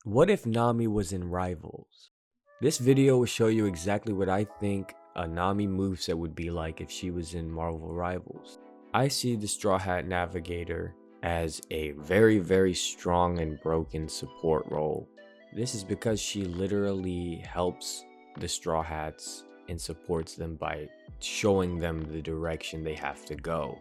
What if Nami was in Rivals? This video will show you exactly what I think a Nami moveset would be like if she was in Marvel Rivals. I see the Straw Hat Navigator as a very strong and broken support role. This is because she literally helps the Straw Hats and supports them by showing them the direction they have to go.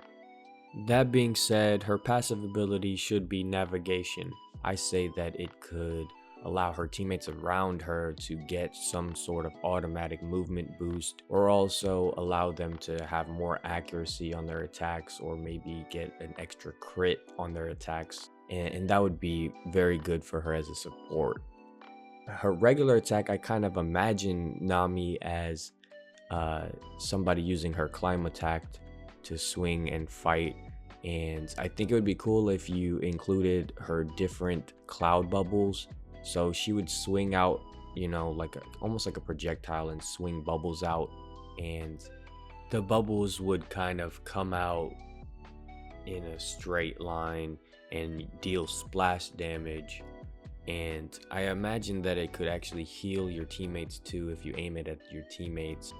That being said, her passive ability should be navigation. I say that it could allow her teammates around her to get some sort of automatic movement boost, or also allow them to have more accuracy on their attacks, or maybe get an extra crit on their attacks. And that would be very good for her as a support. Her regular attack, I kind of imagine Nami as somebody using her climb attack to swing and fight. And I think it would be cool if you included her different cloud bubbles. So she would swing out, like almost like a projectile, and swing bubbles out, and the bubbles would kind of come out in a straight line and deal splash damage. And I imagine that it could actually heal your teammates too if you aim it at your teammates.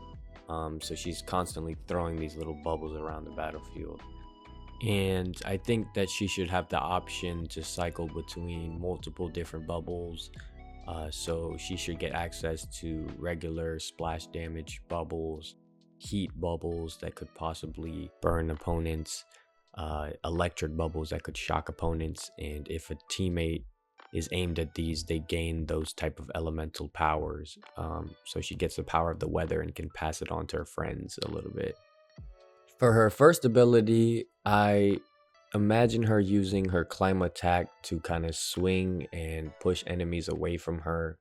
So she's constantly throwing these little bubbles around the battlefield. And I think that she should have the option to cycle between multiple different bubbles. So she should get access to regular splash damage bubbles, heat bubbles that could possibly burn opponents, electric bubbles that could shock opponents. And if a teammate is aimed at these, they gain those type of elemental powers. So she gets the power of the weather and can pass it on to her friends a little bit. For her first ability, I imagine her using her climb attack to kind of swing and push enemies away from her.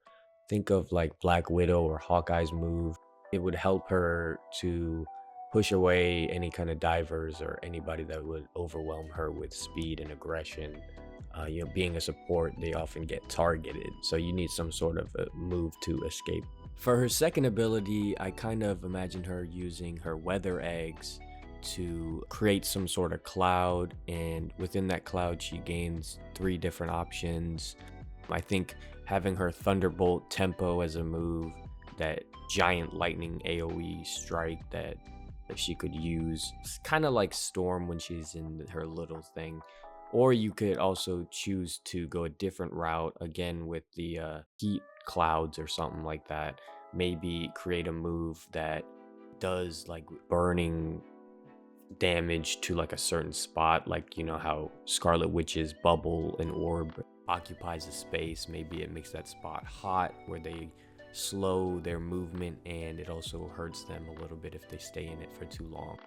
Think of like Black Widow or Hawkeye's move. It would help her to push away any kind of divers or anybody that would overwhelm her with speed and aggression. Being a support, they often get targeted, so you need some sort of a move to escape. For her second ability, I kind of imagine her using her weather eggs to create some sort of cloud, and within that cloud she gains 3 different options. I think having her Thunderbolt tempo as a move, that giant lightning AoE strike that she could use, it's kind of like Storm when she's in her little thing. Or you could also choose to go a different route, again with the heat clouds or something like that. Maybe create a move that does like burning damage to like a certain spot, like how Scarlet Witch's bubble and orb occupies a space. Maybe it makes that spot hot where they slow their movement, and it also hurts them a little bit if they stay in it for too long.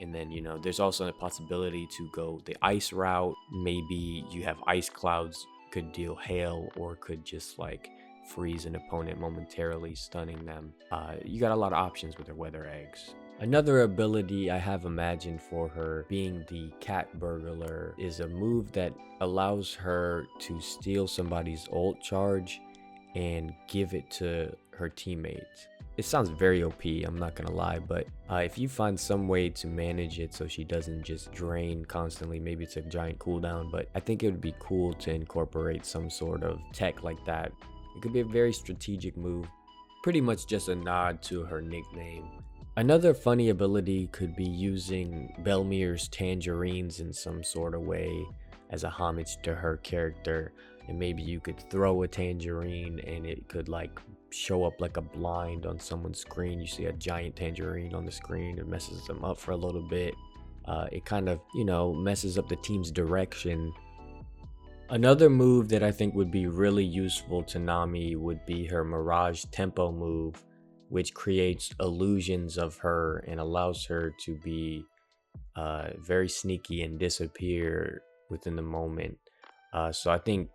And then there's also a possibility to go the ice route. Maybe you have ice clouds, could deal hail, or could just like freeze an opponent momentarily, stunning them. You got a lot of options with her weather eggs. Another ability I have imagined for her, being the Cat Burglar, is a move that allows her to steal somebody's ult charge and give it to her teammates. It sounds very OP, I'm not gonna lie, but if you find some way to manage it so she doesn't just drain constantly, maybe it's a giant cooldown, but I think it would be cool to incorporate some sort of tech like that. It could be a very strategic move, pretty much just a nod to her nickname. Another funny ability could be using Belmir's tangerines in some sort of way as a homage to her character. And maybe you could throw a tangerine and it could like show up like a blind on someone's screen. You see a giant tangerine on the screen, it messes them up for a little bit. It kind of, messes up the team's direction. Another move that I think would be really useful to Nami would be her Mirage Tempo move, which creates illusions of her and allows her to be very sneaky and disappear within the moment. So I think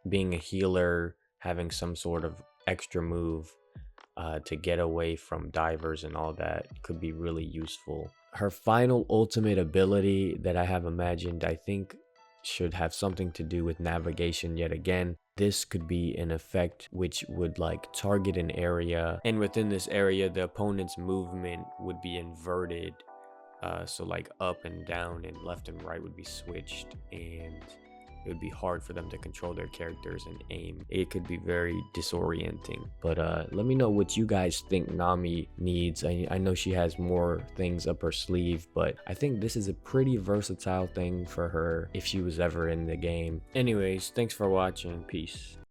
being a healer, having some sort of extra move to get away from divers and all that could be really useful. Her final ultimate ability that I have imagined, I think should have something to do with navigation yet again. This could be an effect which would like target an area, and within this area the opponent's movement would be inverted. So like up and down and left and right would be switched, and it would be hard for them to control their characters and aim. It could be very disorienting. But let me know what you guys think Nami needs. I know she has more things up her sleeve, but I think this is a pretty versatile thing for her if she was ever in the game. Anyways, thanks for watching. Peace.